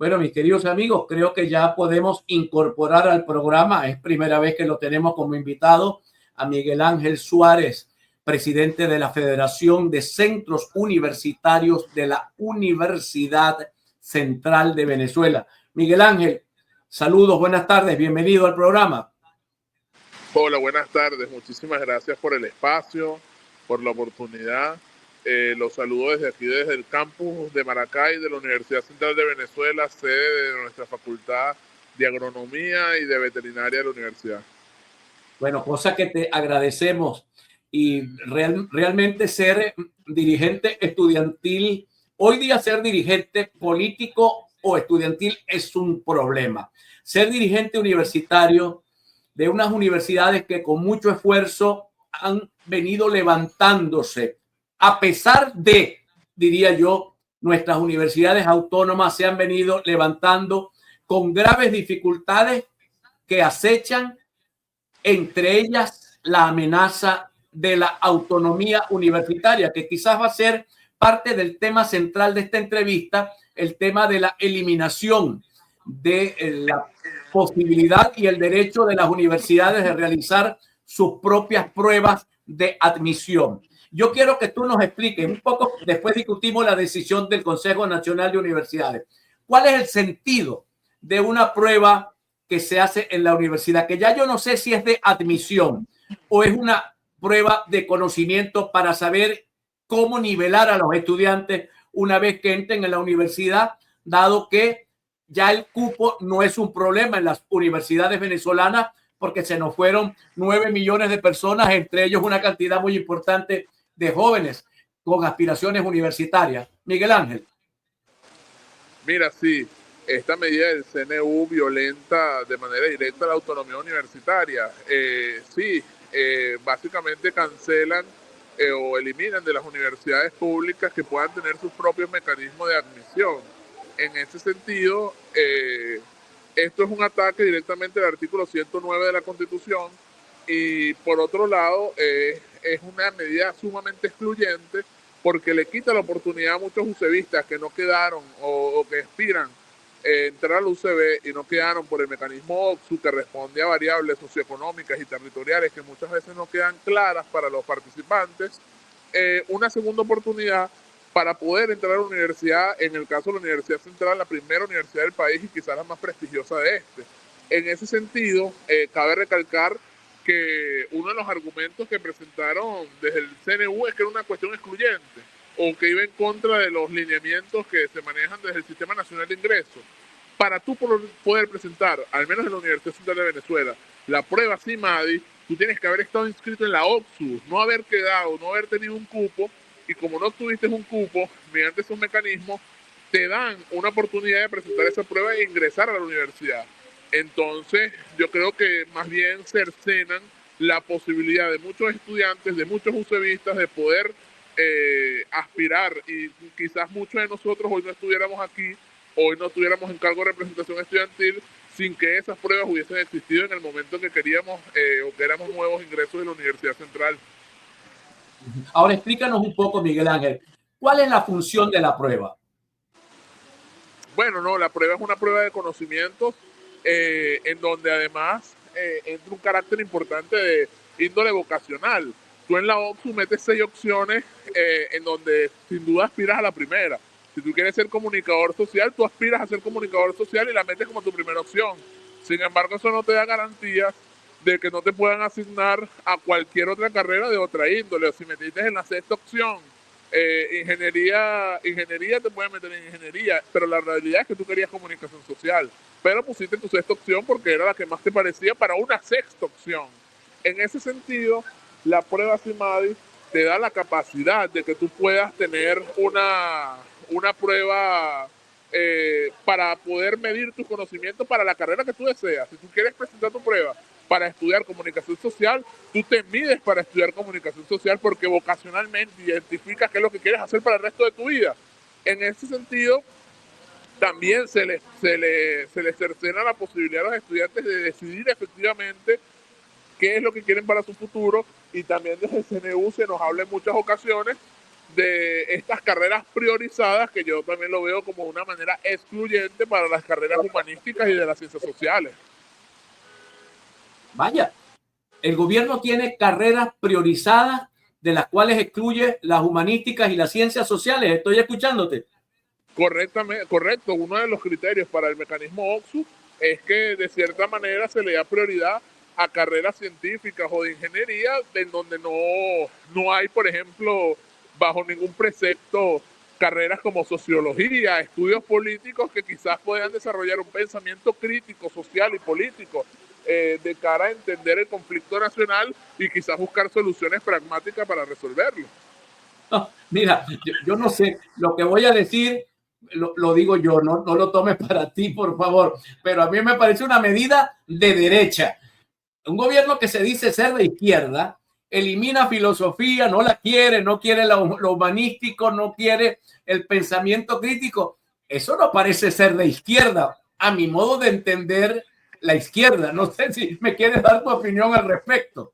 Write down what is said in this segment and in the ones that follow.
Bueno, mis queridos amigos, creo que ya podemos incorporar al programa, es primera vez que lo tenemos como invitado, a Miguel Ángel Suárez, presidente de la Federación de Centros Universitarios de la Universidad Central de Venezuela. Miguel Ángel, saludos, buenas tardes, bienvenido al programa. Hola, buenas tardes. Muchísimas gracias por el espacio, por la oportunidad. Los saludo desde aquí, desde el campus de Maracay, de la Universidad Central de Venezuela, sede de nuestra Facultad de Agronomía y de Veterinaria de la universidad. Bueno, cosa que te agradecemos y realmente ser dirigente estudiantil, hoy día ser dirigente político o estudiantil es un problema. Ser dirigente universitario de unas universidades que con mucho esfuerzo han venido levantándose, a pesar de, diría yo, nuestras universidades autónomas se han venido levantando con graves dificultades que acechan, entre ellas la amenaza de la autonomía universitaria, que quizás va a ser parte del tema central de esta entrevista, el tema de la eliminación de la posibilidad y el derecho de las universidades de realizar sus propias pruebas de admisión. Yo quiero que tú nos expliques un poco, después discutimos la decisión del Consejo Nacional de Universidades. ¿Cuál es el sentido de una prueba que se hace en la universidad? Que ya yo no sé si es de admisión o es una prueba de conocimiento para saber cómo nivelar a los estudiantes una vez que entren en la universidad, dado que ya el cupo no es un problema en las universidades venezolanas porque se nos fueron 9 millones de personas, entre ellos una cantidad muy importante de jóvenes con aspiraciones universitarias. Miguel Ángel. Mira, sí, esta medida del CNU violenta de manera directa la autonomía universitaria. Básicamente cancelan o eliminan de las universidades públicas que puedan tener sus propios mecanismos de admisión. En ese sentido, esto es un ataque directamente al artículo 109 de la Constitución y por otro lado es una medida sumamente excluyente porque le quita la oportunidad a muchos UCBistas que no quedaron o que aspiran entrar al UCB y no quedaron por el mecanismo OXU que responde a variables socioeconómicas y territoriales que muchas veces no quedan claras para los participantes, una segunda oportunidad para poder entrar a la universidad, en el caso de la Universidad Central, la primera universidad del país y quizás la más prestigiosa de este. En ese sentido, cabe recalcar que uno de los argumentos que presentaron desde el CNU es que era una cuestión excluyente o que iba en contra de los lineamientos que se manejan desde el Sistema Nacional de Ingresos. Para tú poder presentar, al menos en la Universidad Central de Venezuela, la prueba CIMADI, tú tienes que haber estado inscrito en la OXU, no haber quedado, no haber tenido un cupo, y como no tuviste un cupo, mediante esos mecanismos, te dan una oportunidad de presentar esa prueba e ingresar a la universidad. Entonces, yo creo que más bien cercenan la posibilidad de muchos estudiantes, de muchos UCBistas, de poder aspirar, y quizás muchos de nosotros hoy no estuviéramos aquí, hoy no estuviéramos en cargo de representación estudiantil, sin que esas pruebas hubiesen existido en el momento que queríamos o que éramos nuevos ingresos de la Universidad Central. Ahora explícanos un poco, Miguel Ángel, ¿cuál es la función de la prueba? Bueno, no, la prueba es una prueba de conocimientos en donde además entra un carácter importante de índole vocacional. Tú en la OXU metes 6 opciones en donde sin duda aspiras a la primera. Si tú quieres ser comunicador social, tú aspiras a ser comunicador social y la metes como tu primera opción. Sin embargo, eso no te da garantías de que no te puedan asignar a cualquier otra carrera de otra índole. O si metiste en la 6ª opción, ingeniería te pueden meter en ingeniería, pero la realidad es que tú querías comunicación social, pero pusiste tu 6ª opción porque era la que más te parecía para una 6ª opción. En ese sentido, la prueba CIMADI te da la capacidad de que tú puedas tener una prueba para poder medir tus conocimientos para la carrera que tú deseas. Si tú quieres presentar tu prueba para estudiar comunicación social, tú te mides para estudiar comunicación social porque vocacionalmente identificas qué es lo que quieres hacer para el resto de tu vida. En ese sentido, también se les cercena la posibilidad a los estudiantes de decidir efectivamente qué es lo que quieren para su futuro, y también desde el CNU se nos habla en muchas ocasiones de estas carreras priorizadas, que yo también lo veo como una manera excluyente para las carreras humanísticas y de las ciencias sociales. Vaya, el gobierno tiene carreras priorizadas de las cuales excluye las humanísticas y las ciencias sociales. Estoy escuchándote. Correctamente, correcto. Uno de los criterios para el mecanismo OXU es que de cierta manera se le da prioridad a carreras científicas o de ingeniería en donde no hay, por ejemplo, bajo ningún precepto, carreras como sociología, estudios políticos que quizás puedan desarrollar un pensamiento crítico, social y político de cara a entender el conflicto nacional y quizás buscar soluciones pragmáticas para resolverlo. No, mira, yo no sé, lo que voy a decir lo digo yo, no lo tomes para ti, por favor, pero a mí me parece una medida de derecha. Un gobierno que se dice ser de izquierda elimina filosofía, no la quiere, no quiere lo humanístico, no quiere el pensamiento crítico. Eso no parece ser de izquierda, a mi modo de entender la izquierda. No sé si me quieres dar tu opinión al respecto.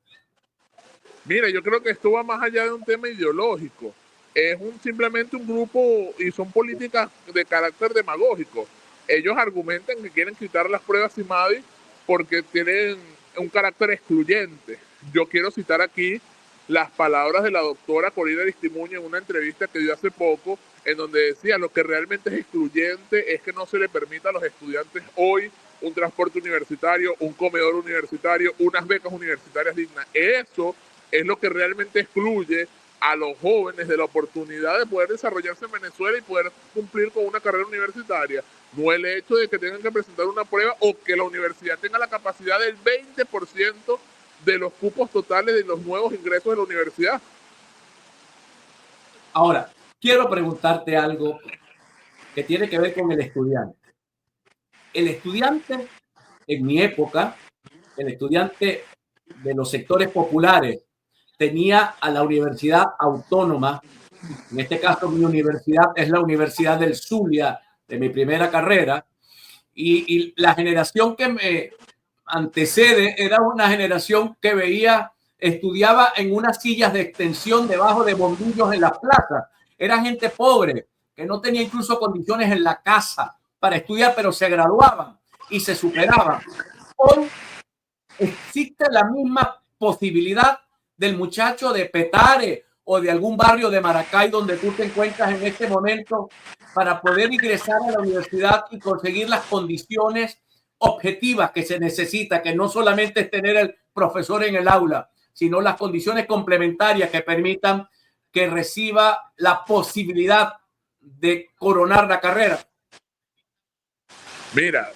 Mira, yo creo que esto va más allá de un tema ideológico. Es simplemente un grupo y son políticas de carácter demagógico. Ellos argumentan que quieren quitar las pruebas CIMADI porque tienen un carácter excluyente. Yo quiero citar aquí las palabras de la doctora Corina Aristimuño en una entrevista que dio hace poco, en donde decía lo que realmente es excluyente es que no se le permita a los estudiantes hoy un transporte universitario, un comedor universitario, unas becas universitarias dignas. Eso es lo que realmente excluye a los jóvenes de la oportunidad de poder desarrollarse en Venezuela y poder cumplir con una carrera universitaria. No el hecho de que tengan que presentar una prueba o que la universidad tenga la capacidad del 20% de los cupos totales de los nuevos ingresos de la universidad. Ahora, quiero preguntarte algo que tiene que ver con el estudiante. El estudiante, en mi época, el estudiante de los sectores populares tenía a la universidad autónoma. En este caso, mi universidad es la Universidad del Zulia, de mi primera carrera, y la generación que me antecede era una generación que estudiaba en unas sillas de extensión debajo de bombillos en las plazas. Era gente pobre, que no tenía incluso condiciones en la casa para estudiar, pero se graduaban y se superaban. Hoy existe la misma posibilidad del muchacho de Petare o de algún barrio de Maracay donde tú te encuentras en este momento para poder ingresar a la universidad y conseguir las condiciones objetivas que se necesita, que no solamente es tener el profesor en el aula, sino las condiciones complementarias que permitan que reciba la posibilidad de coronar la carrera. Mira,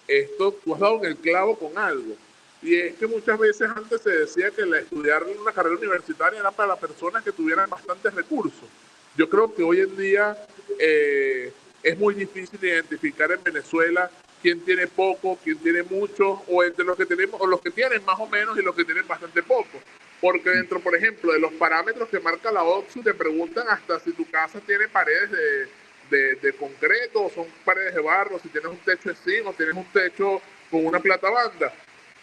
esto tú has dado en el clavo con algo. Y es que muchas veces antes se decía que estudiar una carrera universitaria era para las personas que tuvieran bastantes recursos. Yo creo que hoy en día es muy difícil identificar en Venezuela quién tiene poco, quién tiene mucho, o entre los que tenemos, o los que tienen más o menos y los que tienen bastante poco. Porque dentro, por ejemplo, de los parámetros que marca la OCSU, te preguntan hasta si tu casa tiene paredes de concreto, o son paredes de barro, si tienes un techo de zinc o tienes un techo con una platabanda.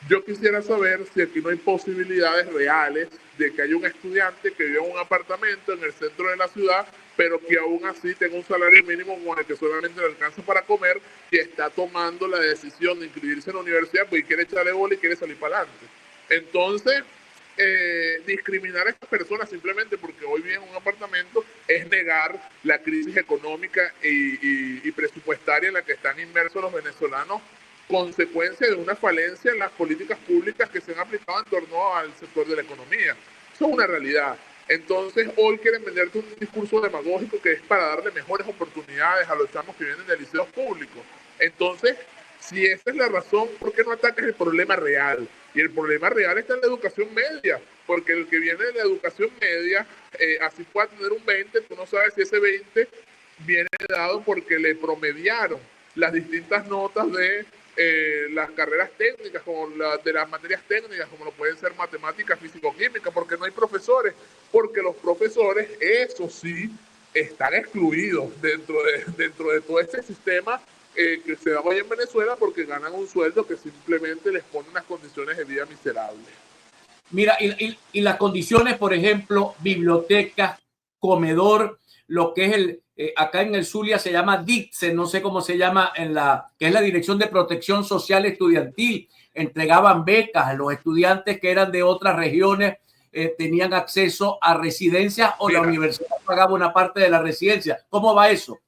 Yo quisiera saber si aquí no hay posibilidades reales de que haya un estudiante que viva en un apartamento en el centro de la ciudad, pero que aún así tenga un salario mínimo con el que solamente le alcanza para comer, que está tomando la decisión de inscribirse en la universidad porque quiere echarle bola y quiere salir para adelante. Entonces, discriminar a estas personas simplemente porque hoy viven en un apartamento es negar la crisis económica y presupuestaria en la que están inmersos los venezolanos, consecuencia de una falencia en las políticas públicas que se han aplicado en torno al sector de la economía. Eso es una realidad. Entonces, hoy quieren venderte un discurso demagógico que es para darle mejores oportunidades a los chamos que vienen de liceos públicos. Entonces, si esa es la razón, ¿por qué no atacas el problema real? Y el problema real está en la educación media, porque el que viene de la educación media, así pueda tener un 20, tú no sabes si ese 20 viene dado porque le promediaron las distintas notas de las carreras técnicas, como de las materias técnicas, como lo pueden ser matemáticas, físico-química, porque no hay profesores, porque los profesores, eso sí, están excluidos dentro de todo este sistema que se da hoy en Venezuela porque ganan un sueldo que simplemente les pone unas condiciones de vida miserables. Mira, y las condiciones, por ejemplo, bibliotecas, comedor, lo que es acá en el Zulia se llama DITSE, no sé cómo se llama, que es la Dirección de Protección Social Estudiantil. Entregaban becas a los estudiantes que eran de otras regiones, tenían acceso a residencias o la universidad pagaba una parte de la residencia. ¿Cómo va eso?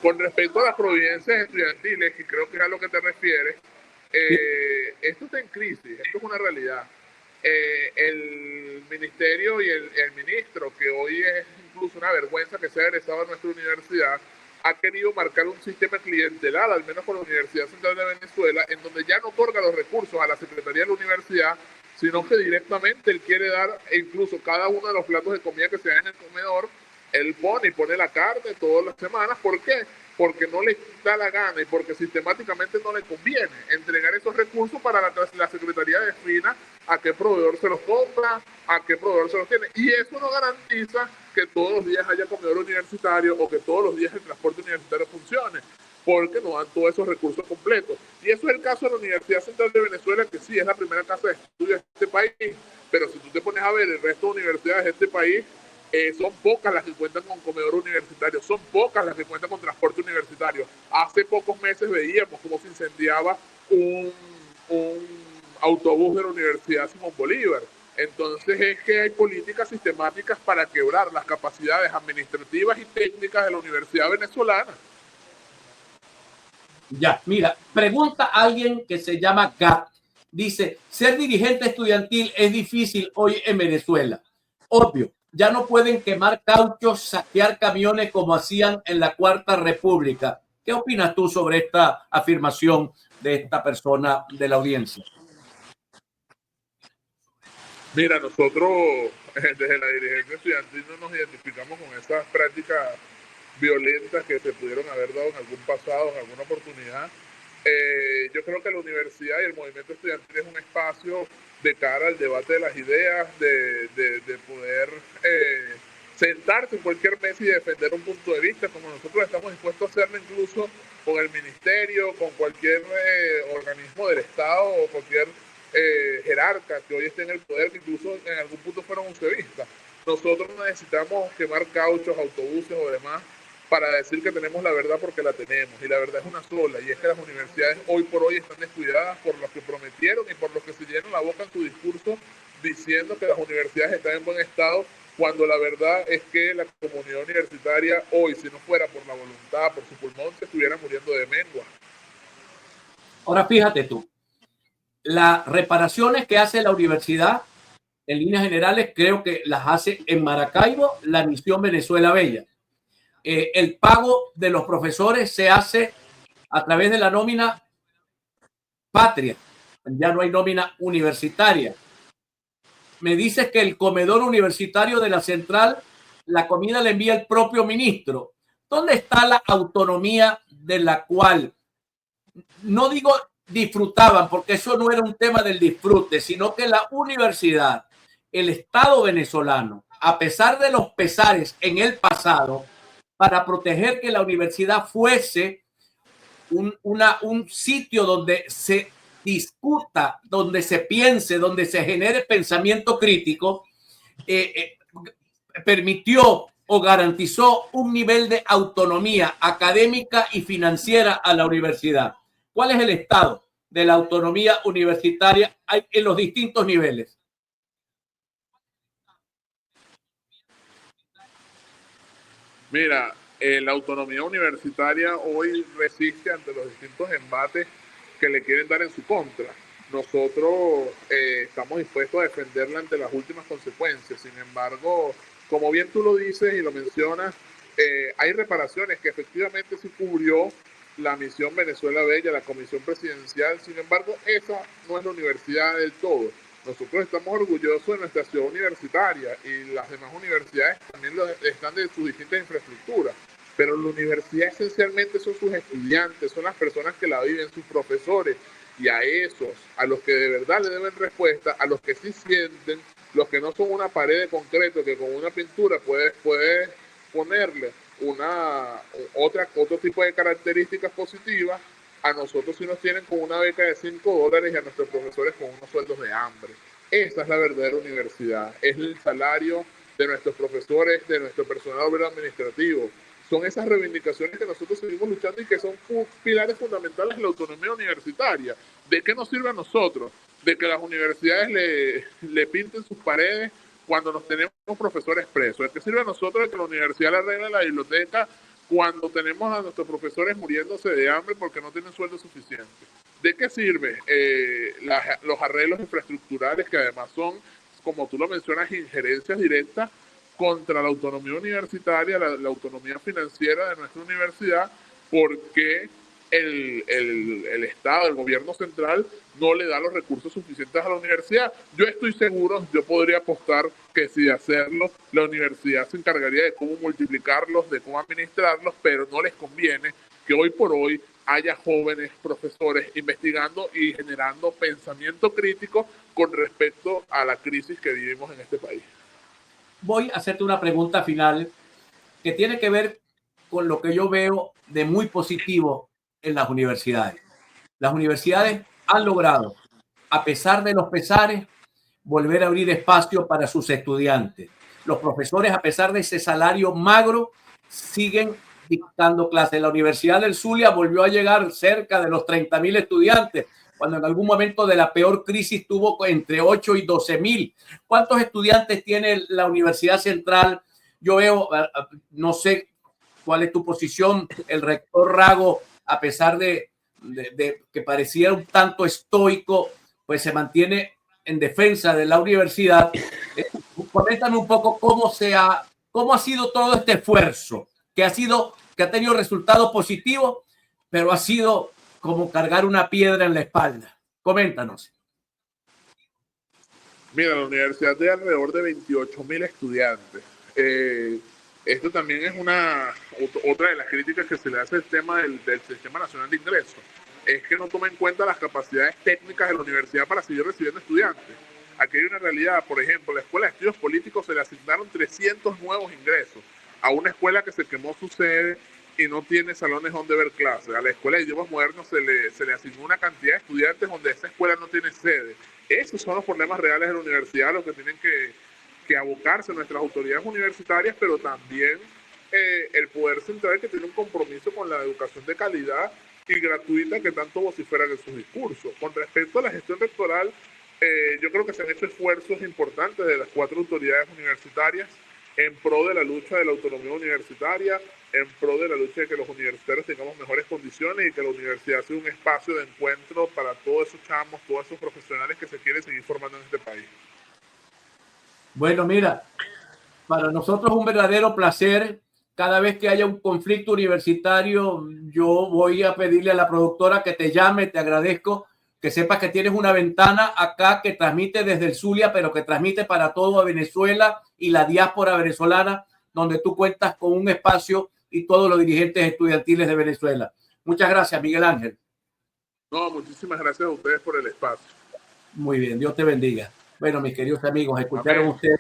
Con respecto a las providencias estudiantiles, que creo que es a lo que te refieres, esto está en crisis, esto es una realidad. El ministerio y el ministro, que hoy es incluso una vergüenza que sea egresado a nuestra universidad, ha querido marcar un sistema clientelar, al menos con la Universidad Central de Venezuela, en donde ya no otorga los recursos a la Secretaría de la Universidad, sino que directamente él quiere dar, incluso cada uno de los platos de comida que se dan en el comedor, él pone la carne todas las semanas. ¿Por qué? Porque no le da la gana y porque sistemáticamente no le conviene entregar esos recursos para la Secretaría defina a qué proveedor se los compra, a qué proveedor se los tiene. Y eso no garantiza que todos los días haya comedor universitario o que todos los días el transporte universitario funcione, porque no dan todos esos recursos completos. Y eso es el caso de la Universidad Central de Venezuela, que sí es la primera casa de estudios de este país, pero si tú te pones a ver el resto de universidades de este país, son pocas las que cuentan con comedor universitario, son pocas las que cuentan con transporte universitario. Hace pocos meses veíamos cómo se incendiaba un autobús de la Universidad Simón Bolívar. Entonces es que hay políticas sistemáticas para quebrar las capacidades administrativas y técnicas de la Universidad venezolana. Ya, mira, pregunta a alguien que se llama Gat. Dice, ser dirigente estudiantil es difícil hoy en Venezuela. Obvio, ya no pueden quemar cauchos, saquear camiones como hacían en la Cuarta República. ¿Qué opinas tú sobre esta afirmación de esta persona de la audiencia? Mira, nosotros desde la dirigencia estudiantil no nos identificamos con esas prácticas violentas que se pudieron haber dado en algún pasado, en alguna oportunidad. Yo creo que la universidad y el movimiento estudiantil es un espacio de cara al debate de las ideas, de poder sentarse en cualquier mesa y defender un punto de vista, como nosotros estamos dispuestos a hacerlo incluso con el ministerio, con cualquier organismo del Estado o cualquier jerarca que hoy esté en el poder, que incluso en algún punto fueron usevistas. Nosotros no necesitamos quemar cauchos, autobuses o demás para decir que tenemos la verdad, porque la tenemos, y la verdad es una sola, y es que las universidades hoy por hoy están descuidadas por los que prometieron y por los que se llenan la boca en su discurso diciendo que las universidades están en buen estado, cuando la verdad es que la comunidad universitaria hoy, si no fuera por la voluntad, por su pulmón, se estuviera muriendo de mengua. Ahora fíjate tú, las reparaciones que hace la universidad, en líneas generales, creo que las hace en Maracaibo la Misión Venezuela Bella. El pago de los profesores se hace a través de la nómina patria, ya no hay nómina universitaria. Me dices que el comedor universitario de la central, la comida la envía el propio ministro. ¿Dónde está la autonomía de la cual, no digo disfrutaban, porque eso no era un tema del disfrute, sino que la universidad, el Estado venezolano, a pesar de los pesares en el pasado, para proteger que la universidad fuese un sitio donde se discuta, donde se piense, donde se genere pensamiento crítico, permitió o garantizó un nivel de autonomía académica y financiera a la universidad. ¿Cuál es el estado de la autonomía universitaria en los distintos niveles? Mira, la autonomía universitaria hoy resiste ante los distintos embates que le quieren dar en su contra. Nosotros estamos dispuestos a defenderla ante las últimas consecuencias. Sin embargo, como bien tú lo dices y lo mencionas, hay reparaciones que efectivamente sí cubrió la Misión Venezuela Bella, la Comisión Presidencial. Sin embargo, esa no es la universidad del todo. Nosotros estamos orgullosos de nuestra ciudad universitaria, y las demás universidades también están de sus distintas infraestructuras, pero la universidad esencialmente son sus estudiantes, son las personas que la viven, sus profesores, y a esos, a los que de verdad le deben respuesta, a los que sí sienten, los que no son una pared de concreto que con una pintura puede ponerle otro tipo de características positivas. A nosotros sí nos tienen con una beca de $5 y a nuestros profesores con unos sueldos de hambre. Esa es la verdadera universidad, es el salario de nuestros profesores, de nuestro personal obrero administrativo. Son esas reivindicaciones que nosotros seguimos luchando y que son pilares fundamentales de la autonomía universitaria. ¿De qué nos sirve a nosotros? De que las universidades le pinten sus paredes cuando nos tenemos profesores presos. ¿De qué sirve a nosotros de que la universidad le arregle la biblioteca cuando tenemos a nuestros profesores muriéndose de hambre porque no tienen sueldo suficiente? ¿De qué sirve los arreglos infraestructurales que además son, como tú lo mencionas, injerencias directas contra la autonomía universitaria, la autonomía financiera de nuestra universidad, porque el Estado, el gobierno central, no le da los recursos suficientes a la universidad? Yo estoy seguro, yo podría apostar que si de hacerlo, la universidad se encargaría de cómo multiplicarlos, de cómo administrarlos, pero no les conviene que hoy por hoy haya jóvenes profesores investigando y generando pensamiento crítico con respecto a la crisis que vivimos en este país. Voy a hacerte una pregunta final que tiene que ver con lo que yo veo de muy positivo en las universidades. Las universidades han logrado, a pesar de los pesares, volver a abrir espacio para sus estudiantes. Los profesores, a pesar de ese salario magro, siguen dictando clases. La Universidad del Zulia volvió a llegar cerca de los 30.000 estudiantes, cuando en algún momento de la peor crisis tuvo entre 8 y 12.000. ¿Cuántos estudiantes tiene la Universidad Central? Yo veo, no sé cuál es tu posición, el rector Rago, a pesar de que pareciera un tanto estoico, pues se mantiene en defensa de la universidad. Coméntame un poco cómo ha sido todo este esfuerzo, que ha tenido resultados positivos, pero ha sido como cargar una piedra en la espalda. Coméntanos. Mira, la universidad tiene alrededor de 28.000 estudiantes. Esto también es otra de las críticas que se le hace al tema del Sistema Nacional de Ingresos. Es que no toma en cuenta las capacidades técnicas de la universidad para seguir recibiendo estudiantes. Aquí hay una realidad, por ejemplo, a la Escuela de Estudios Políticos se le asignaron 300 nuevos ingresos a una escuela que se quemó su sede y no tiene salones donde ver clases. A la Escuela de Idiomas Modernos se le asignó una cantidad de estudiantes donde esa escuela no tiene sede. Esos son los problemas reales de la universidad, los que tienen que abocarse nuestras autoridades universitarias, pero también el Poder Central, que tiene un compromiso con la educación de calidad y gratuita que tanto vociferan en sus discursos. Con respecto a la gestión rectoral, yo creo que se han hecho esfuerzos importantes de las 4 autoridades universitarias en pro de la lucha de la autonomía universitaria, en pro de la lucha de que los universitarios tengamos mejores condiciones y que la universidad sea un espacio de encuentro para todos esos chamos, todos esos profesionales que se quieren seguir formando en este país. Bueno, mira, para nosotros es un verdadero placer. Cada vez que haya un conflicto universitario, yo voy a pedirle a la productora que te llame. Te agradezco que sepas que tienes una ventana acá que transmite desde el Zulia, pero que transmite para todo Venezuela y la diáspora venezolana, donde tú cuentas con un espacio y todos los dirigentes estudiantiles de Venezuela. Muchas gracias, Miguel Ángel. No, muchísimas gracias a ustedes por el espacio. Muy bien, Dios te bendiga. Bueno, mis queridos amigos, escucharon ustedes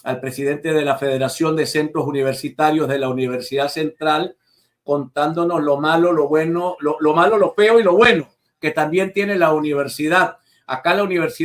al presidente de la Federación de Centros Universitarios de la Universidad Central, contándonos lo malo, lo bueno, lo malo, lo feo y lo bueno que también tiene la universidad. Acá la universidad